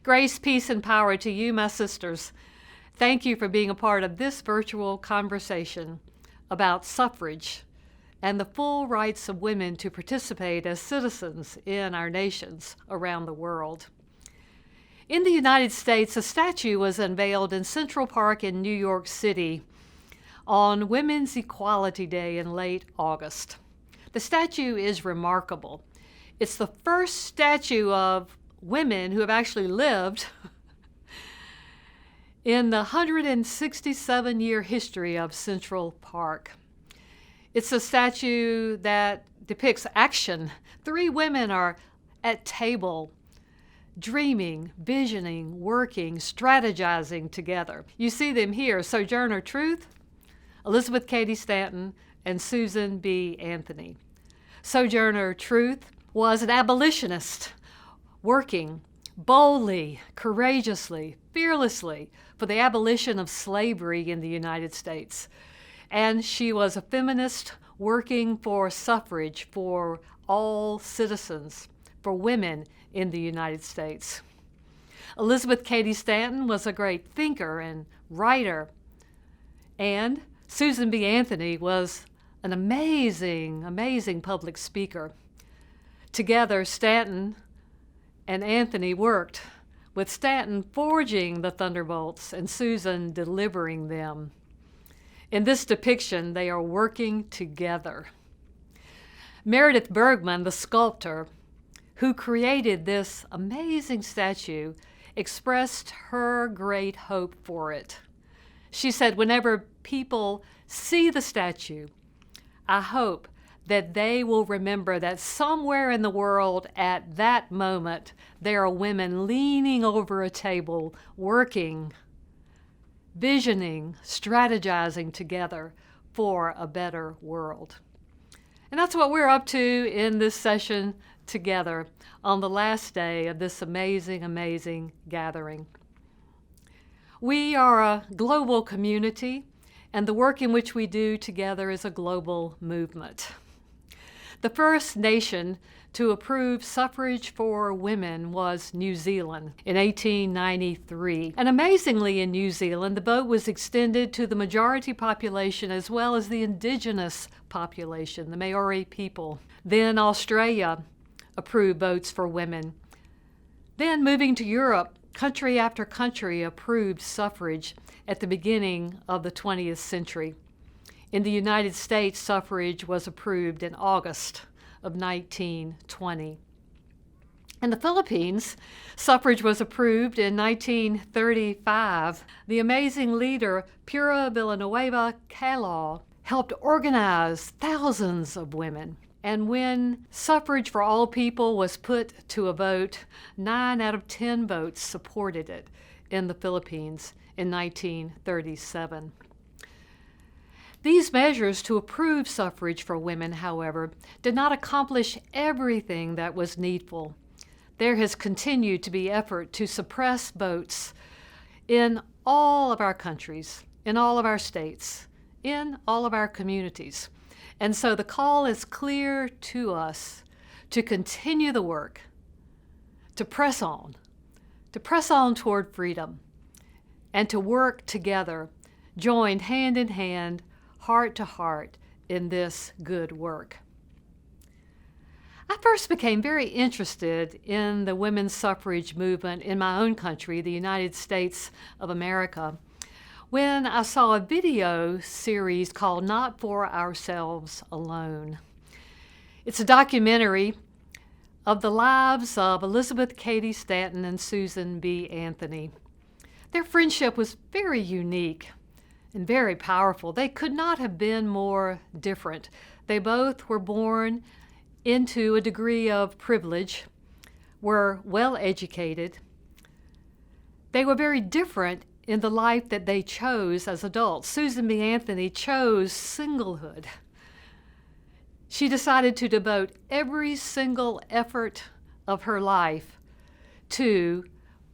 Grace, peace, and power to you, my sisters. Thank you for being a part of this virtual conversation about suffrage and the full rights of women to participate as citizens in our nations around the world. In the United States, a statue was unveiled in Central Park in New York City on Women's Equality Day in late August. The statue is remarkable. It's the first statue of women who have actually lived in the 167-year history of Central Park. It's a statue that depicts action. 3 women are at table, dreaming, visioning, working, strategizing together. You see them here: Sojourner Truth, Elizabeth Cady Stanton, and Susan B. Anthony. Sojourner Truth was an abolitionist, working boldly, courageously, fearlessly for the abolition of slavery in the United States. And she was a feminist working for suffrage for all citizens, for women in the United States. Elizabeth Cady Stanton was a great thinker and writer, and Susan B. Anthony was an amazing public speaker. Together, Stanton and Anthony worked, with Stanton forging the thunderbolts and Susan delivering them. In this depiction, they are working together. Meredith Bergman, the sculptor who created this amazing statue, expressed her great hope for it. She said, "Whenever people see the statue, I hope that they will remember that somewhere in the world at that moment, there are women leaning over a table, working, visioning, strategizing together for a better world." And that's what we're up to in this session together on the last day of this amazing gathering. We are a global community, and the work in which we do together is a global movement. The first nation to approve suffrage for women was New Zealand in 1893. And amazingly, in New Zealand, the vote was extended to the majority population as well as the indigenous population, the Maori people. Then Australia approved votes for women. Then, moving to Europe, country after country approved suffrage at the beginning of the 20th century. In the United States, suffrage was approved in August of 1920. In the Philippines, suffrage was approved in 1935. The amazing leader, Pura Villanueva Calao, helped organize thousands of women. And when suffrage for all people was put to a vote, 9 out of 10 votes supported it in the Philippines in 1937. These measures to approve suffrage for women, however, did not accomplish everything that was needful. There has continued to be effort to suppress votes in all of our countries, in all of our states, in all of our communities. And so the call is clear to us to continue the work, to press on toward freedom, and to work together, joined hand in hand, heart to heart, in this good work. I first became very interested in the women's suffrage movement in my own country, the United States of America, when I saw a video series called Not For Ourselves Alone. It's a documentary of the lives of Elizabeth Cady Stanton and Susan B. Anthony. Their friendship was very unique and very powerful. They could not have been more different. They both were born into a degree of privilege, were well educated. They were very different in the life that they chose as adults. Susan B. Anthony chose singlehood. She decided to devote every single effort of her life to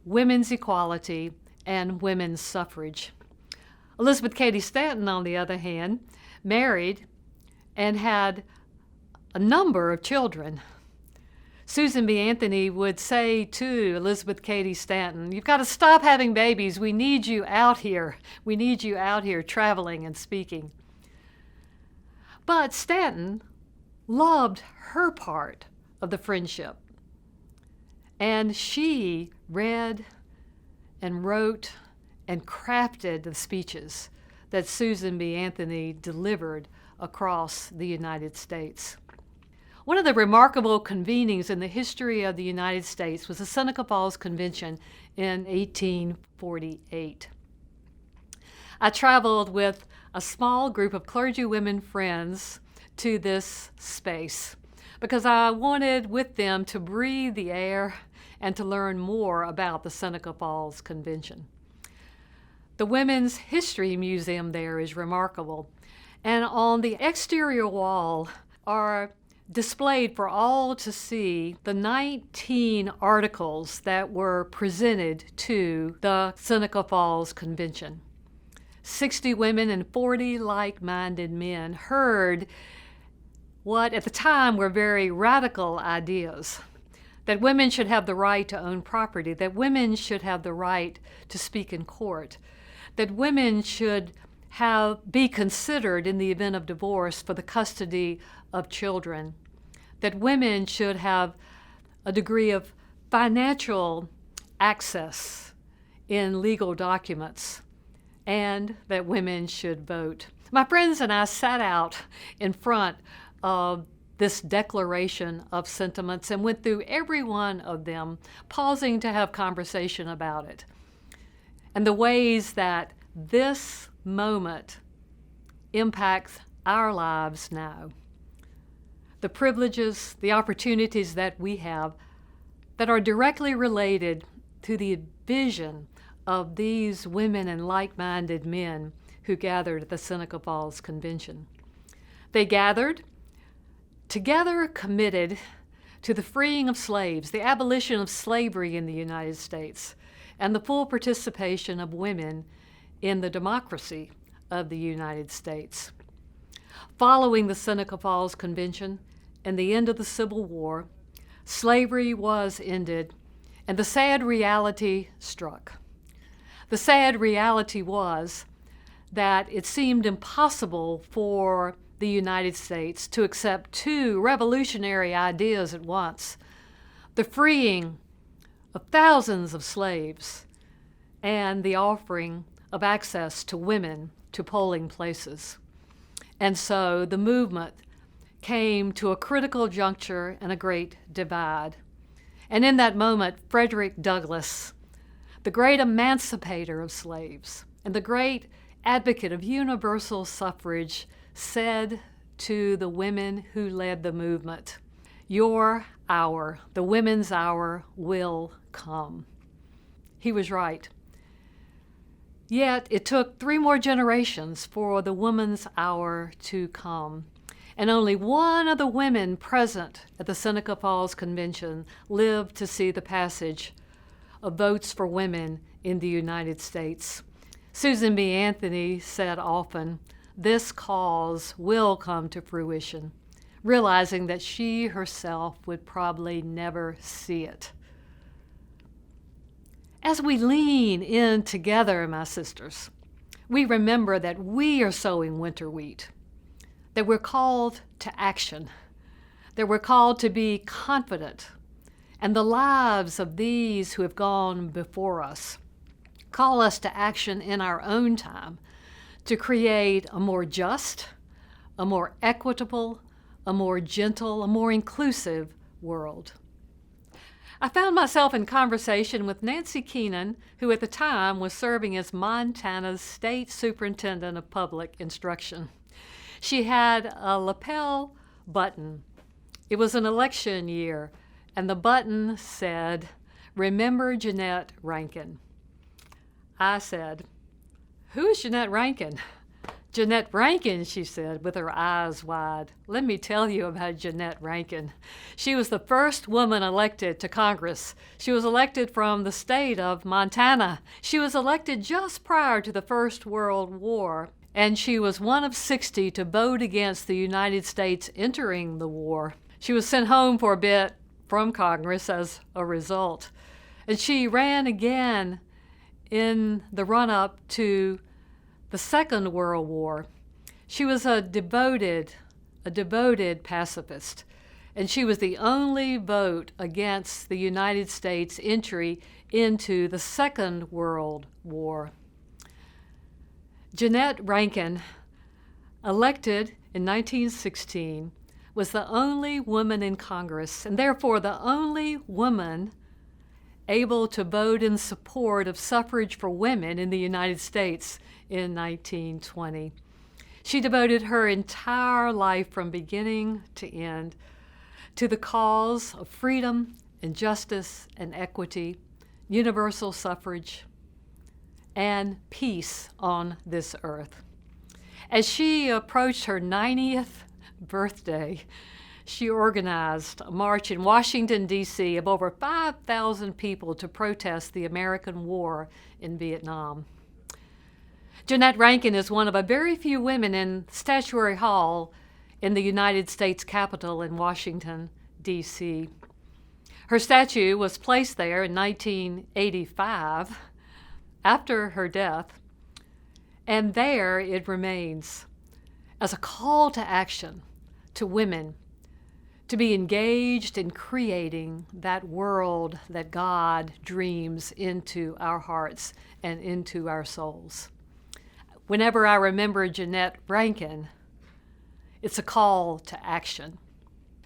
women's equality and women's suffrage. Elizabeth Cady Stanton, on the other hand, married and had a number of children. Susan B. Anthony would say to Elizabeth Cady Stanton, "You've got to stop having babies. We need you out here. We need you out here traveling and speaking." But Stanton loved her part of the friendship. And she read and wrote and crafted the speeches that Susan B. Anthony delivered across the United States. One of the remarkable convenings in the history of the United States was the Seneca Falls Convention in 1848. I traveled with a small group of clergywomen friends to this space because I wanted with them to breathe the air and to learn more about the Seneca Falls Convention. The Women's History Museum there is remarkable, and on the exterior wall are displayed for all to see the 19 articles that were presented to the Seneca Falls Convention. 60 women and 40 like-minded men heard what at the time were very radical ideas: that women should have the right to own property, that women should have the right to speak in court, that women should be considered in the event of divorce for the custody of children, that women should have a degree of financial access in legal documents, and that women should vote. My friends and I sat out in front of this declaration of sentiments and went through every one of them, pausing to have conversation about it, and the ways that this moment impacts our lives now. The privileges, the opportunities that we have that are directly related to the vision of these women and like-minded men who gathered at the Seneca Falls Convention. They gathered together, committed to the freeing of slaves, the abolition of slavery in the United States, and the full participation of women in the democracy of the United States. Following the Seneca Falls Convention and the end of the Civil War, slavery was ended, and the sad reality struck. The sad reality was that it seemed impossible for the United States to accept two revolutionary ideas at once: the freeing of thousands of slaves and the offering of access to women to polling places. And so the movement came to a critical juncture and a great divide. And in that moment, Frederick Douglass, the great emancipator of slaves and the great advocate of universal suffrage, said to the women who led the movement, "Your hour, the women's hour, will come." He was right. Yet it took 3 more generations for the women's hour to come, and only one of the women present at the Seneca Falls Convention lived to see the passage of votes for women in the United States. Susan B. Anthony said often, "This cause will come to fruition," realizing that she herself would probably never see it. As we lean in together, my sisters, we remember that we are sowing winter wheat, that we're called to action, that we're called to be confident, and the lives of these who have gone before us call us to action in our own time to create a more just, a more equitable, a more gentle, a more inclusive world. I found myself in conversation with Nancy Keenan, who at the time was serving as Montana's State Superintendent of Public Instruction. She had a lapel button. It was an election year, and the button said, "Remember Jeanette Rankin." I said, "Who is Jeanette Rankin?" "Jeanette Rankin," she said with her eyes wide. "Let me tell you about Jeanette Rankin. She was the first woman elected to Congress. She was elected from the state of Montana. She was elected just prior to the First World War, and she was one of 60 to vote against the United States entering the war. She was sent home for a bit from Congress as a result. And she ran again in the run-up to the Second World War. She was a devoted pacifist, and she was the only vote against the United States entry into the Second World War. Jeanette Rankin, elected in 1916, was the only woman in Congress, and therefore the only woman able to vote in support of suffrage for women in the United States in 1920. She devoted her entire life from beginning to end to the cause of freedom and justice and equity, universal suffrage, and peace on this earth. As she approached her 90th birthday, she organized a march in Washington, D.C. of over 5,000 people to protest the American war in Vietnam. Jeanette Rankin is one of a very few women in Statuary Hall in the United States Capitol in Washington, D.C. Her statue was placed there in 1985 after her death, and there it remains as a call to action to women to be engaged in creating that world that God dreams into our hearts and into our souls. Whenever I remember Jeanette Rankin, it's a call to action.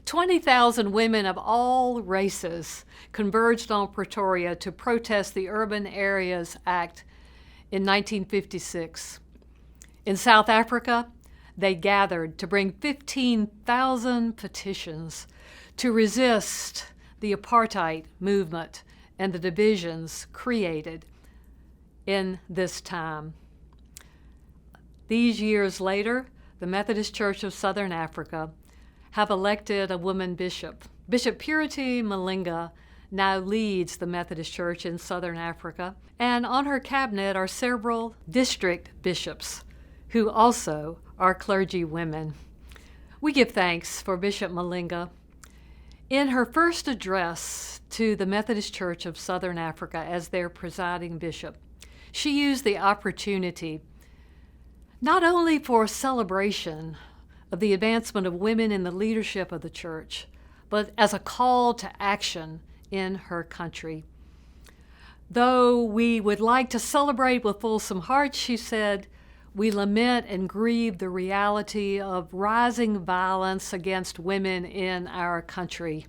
20,000 women of all races converged on Pretoria to protest the Urban Areas Act in 1956. In South Africa, they gathered to bring 15,000 petitions to resist the apartheid movement and the divisions created in this time. These years later, the Methodist Church of Southern Africa have elected a woman bishop. Bishop Purity Malinga now leads the Methodist Church in Southern Africa, and on her cabinet are several district bishops who also are clergy women. We give thanks for Bishop Malinga. In her first address to the Methodist Church of Southern Africa as their presiding bishop, she used the opportunity not only for celebration of the advancement of women in the leadership of the church, but as a call to action in her country. Though we would like to celebrate with fulsome hearts, she said, we lament and grieve the reality of rising violence against women in our country.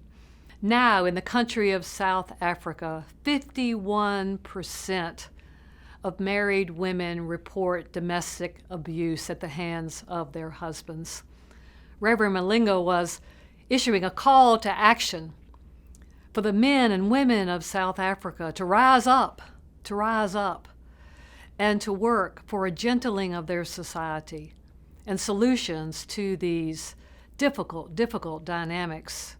Now, in the country of South Africa, 51% of married women report domestic abuse at the hands of their husbands. Reverend Malinga was issuing a call to action for the men and women of South Africa to rise up, and to work for a gentling of their society and solutions to these difficult dynamics,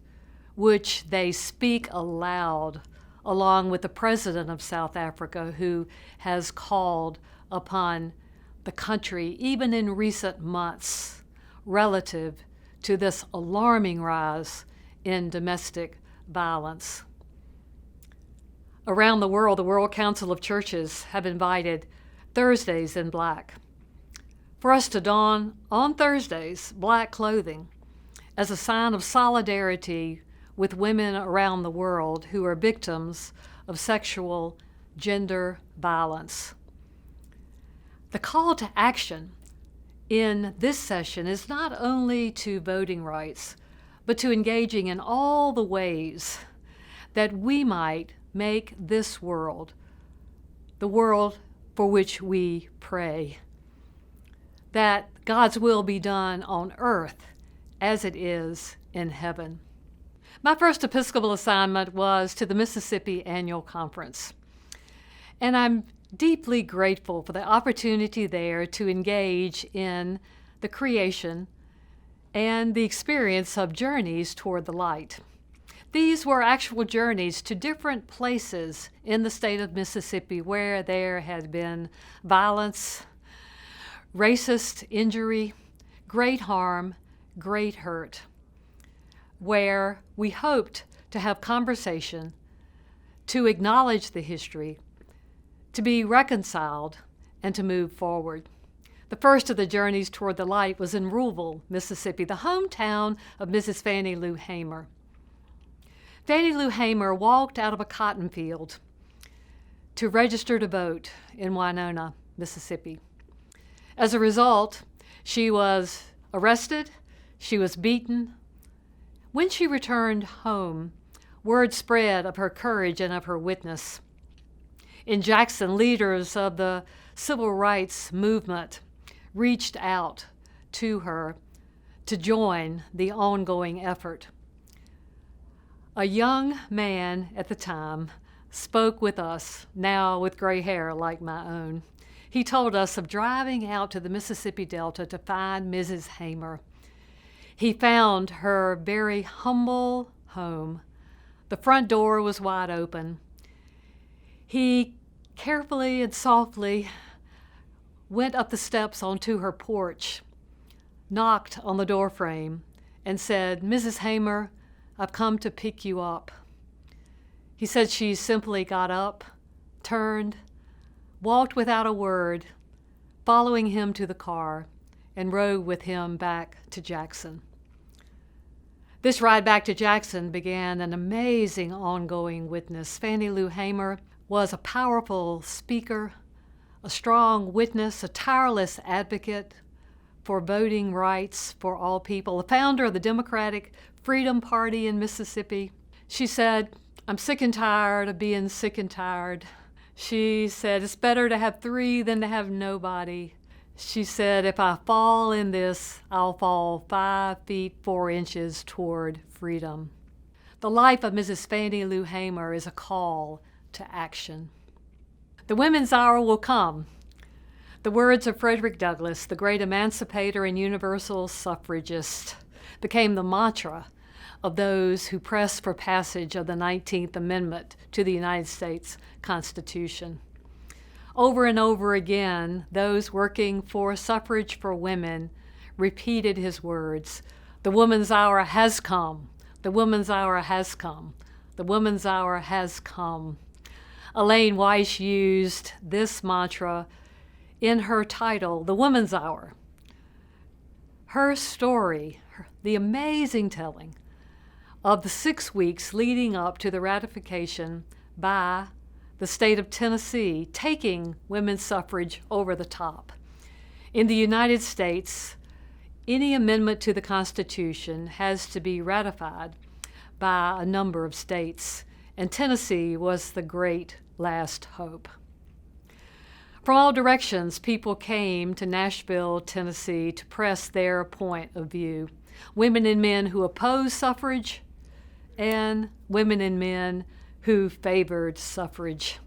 which they speak aloud, along with the President of South Africa, who has called upon the country, even in recent months, relative to this alarming rise in domestic violence. Around the world Council of Churches have invited Thursdays in Black, for us to don on Thursdays black clothing as a sign of solidarity with women around the world who are victims of sexual gender violence. The call to action in this session is not only to voting rights, but to engaging in all the ways that we might make this world the world for which we pray, that God's will be done on earth as it is in heaven. My first Episcopal assignment was to the Mississippi Annual Conference, and I'm deeply grateful for the opportunity there to engage in the creation and the experience of journeys toward the light. These were actual journeys to different places in the state of Mississippi where there had been violence, racist injury, great harm, great hurt, where we hoped to have conversation, to acknowledge the history, to be reconciled, and to move forward. The first of the journeys toward the light was in Louisville, Mississippi, the hometown of Mrs. Fannie Lou Hamer. Fannie Lou Hamer walked out of a cotton field to register to vote in Winona, Mississippi. As a result, she was arrested, she was beaten. When she returned home, word spread of her courage and of her witness. In Jackson, leaders of the civil rights movement reached out to her to join the ongoing effort. A young man at the time spoke with us, now with gray hair like my own. He told us of driving out to the Mississippi Delta to find Mrs. Hamer. He found her very humble home. The front door was wide open. He carefully and softly went up the steps onto her porch, knocked on the door frame, and said, "Mrs. Hamer, I've come to pick you up." He said she simply got up, turned, walked without a word, following him to the car, and rode with him back to Jackson. This ride back to Jackson began an amazing ongoing witness. Fannie Lou Hamer was a powerful speaker, a strong witness, a tireless advocate for voting rights for all people, the founder of the Democratic Freedom Party in Mississippi. She said, "I'm sick and tired of being sick and tired." She said, "It's better to have three than to have nobody." She said, "If I fall in this, I'll fall 5 feet 4 inches toward freedom." The life of Mrs. Fannie Lou Hamer is a call to action. The women's hour will come. The words of Frederick Douglass, the great emancipator and universal suffragist, became the mantra of those who pressed for passage of the 19th Amendment to the United States Constitution. Over and over again, those working for suffrage for women repeated his words, "The woman's hour has come. The woman's hour has come. The woman's hour has come." Elaine Weiss used this mantra in her title, The Woman's Hour. Her story, the amazing telling of the 6 weeks leading up to the ratification by the state of Tennessee, taking women's suffrage over the top. In the United States, any amendment to the Constitution has to be ratified by a number of states, and Tennessee was the great last hope. From all directions, people came to Nashville, Tennessee to press their point of view. Women and men who opposed suffrage and women and men who favored suffrage.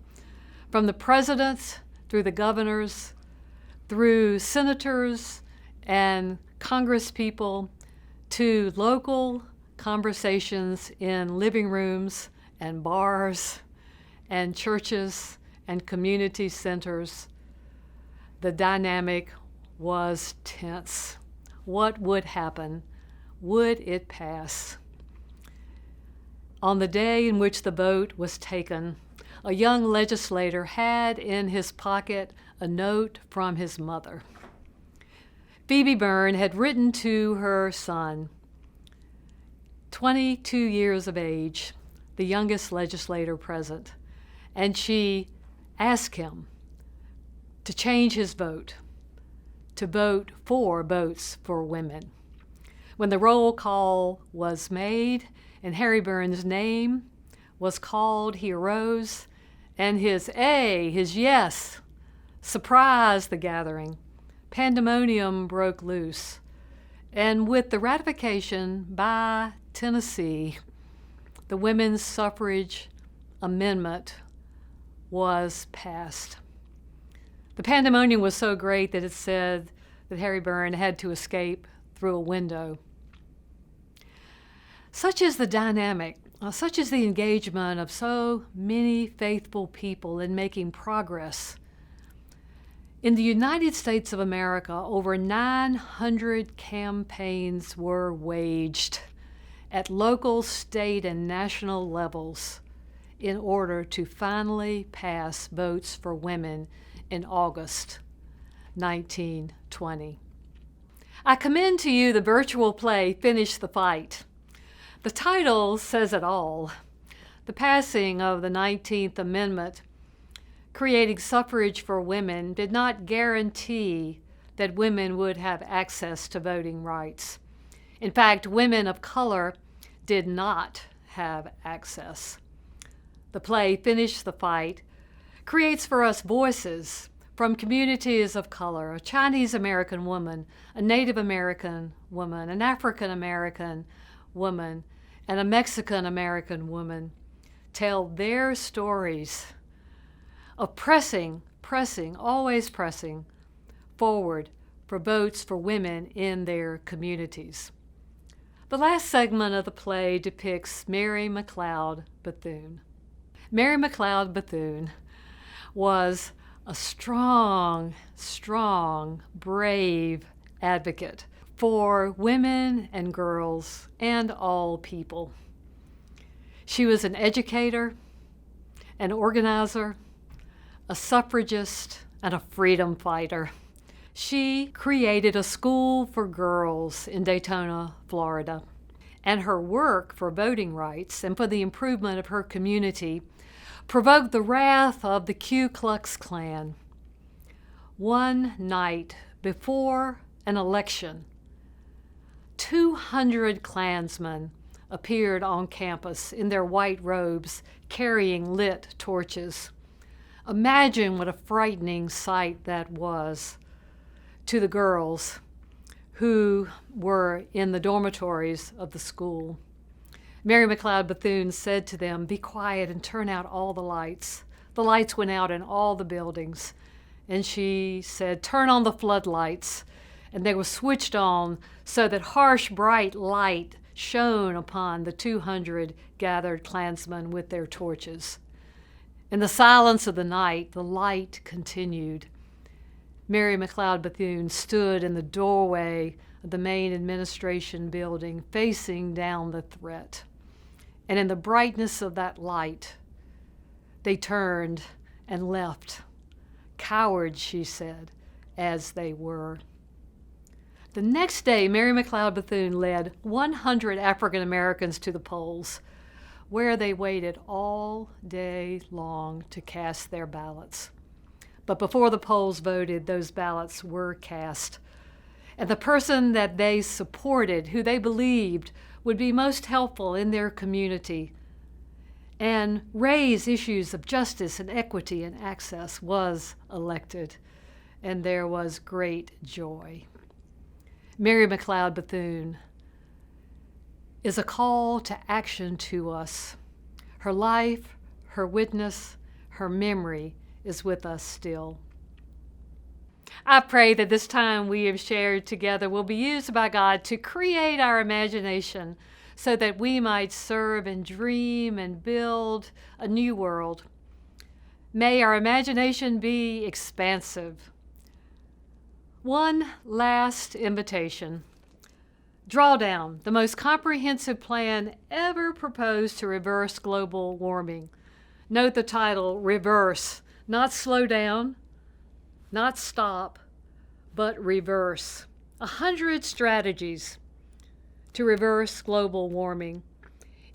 From the presidents, through the governors, through senators and congresspeople, to local conversations in living rooms and bars and churches and community centers, the dynamic was tense. What would happen? Would it pass? On the day in which the vote was taken, a young legislator had in his pocket a note from his mother. Phoebe Byrne had written to her son, 22 years of age, the youngest legislator present, and she asked him to change his vote, to vote for votes for women. When the roll call was made and Harry Byrne's name was called, he arose, and his yes, surprised the gathering. Pandemonium broke loose, and with the ratification by Tennessee, the women's suffrage amendment was passed. The pandemonium was so great that it said that Harry Byrne had to escape through a window. Such is the dynamic, such is the engagement of so many faithful people in making progress. In the United States of America, over 900 campaigns were waged, at local, state, and national levels in order to finally pass votes for women in August 1920. I commend to you the virtual play, Finish the Fight. The title says it all. The passing of the 19th Amendment, creating suffrage for women, did not guarantee that women would have access to voting rights. In fact, women of color did not have access. The play, Finish the Fight, creates for us voices from communities of color: a Chinese American woman, a Native American woman, an African American woman, and a Mexican American woman tell their stories of pressing, always pressing forward for votes for women in their communities. The last segment of the play depicts Mary Mcleod Bethune. Mary Mcleod Bethune was a strong, brave advocate for women and girls and all people. She was an educator, an organizer, a suffragist, and a freedom fighter. She created a school for girls in Daytona, Florida, and her work for voting rights and for the improvement of her community provoked the wrath of the Ku Klux Klan. One night before an election, 200 Klansmen appeared on campus in their white robes, carrying lit torches. Imagine what a frightening sight that was to the girls who were in the dormitories of the school. Mary Mcleod Bethune said to them, "Be quiet and turn out all the lights." The lights went out in all the buildings. And she said, "Turn on the floodlights." And they were switched on so that harsh, bright light shone upon the 200 gathered Klansmen with their torches. In the silence of the night, the light continued. Mary Mcleod Bethune stood in the doorway of the main administration building, facing down the threat. And in the brightness of that light, they turned and left, cowards, she said, as they were. The next day, Mary Mcleod Bethune led 100 African Americans to the polls, where they waited all day long to cast their ballots. But before the polls voted, those ballots were cast. And the person that they supported, who they believed would be most helpful in their community and raise issues of justice and equity and access, was elected. And there was great joy. Mary Mcleod Bethune is a call to action to us. Her life, her witness, her memory is with us still. I pray that this time we have shared together will be used by God to create our imagination so that we might serve and dream and build a new world. May our imagination be expansive. One last invitation. Drawdown, the most comprehensive plan ever proposed to reverse global warming. Note the title, Reverse, not slow down, not stop, but reverse. 100 strategies to reverse global warming.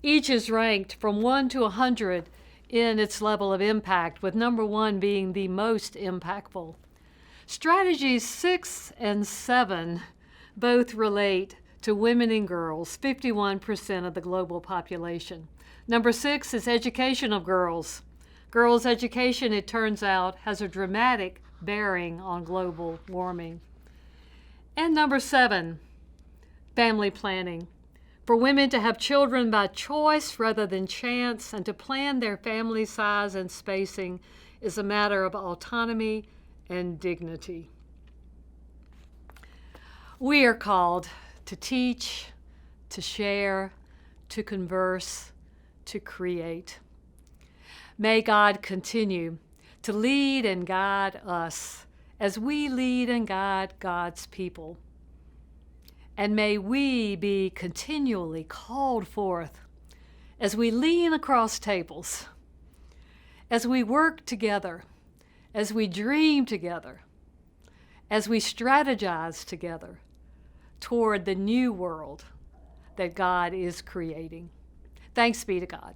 Each is ranked from 1 to 100 in its level of impact, with number 1 being the most impactful. Strategies 6 and 7 both relate to women and girls, 51% of the global population. Number 6 is education of girls. Girls' education, it turns out, has a dramatic bearing on global warming. And number 7, family planning. For women to have children by choice rather than chance and to plan their family size and spacing is a matter of autonomy and dignity. We are called to teach, to share, to converse, to create. May God continue to lead and guide us as we lead and guide God's people. And may we be continually called forth as we lean across tables, as we work together, as we dream together, as we strategize together toward the new world that God is creating. Thanks be to God.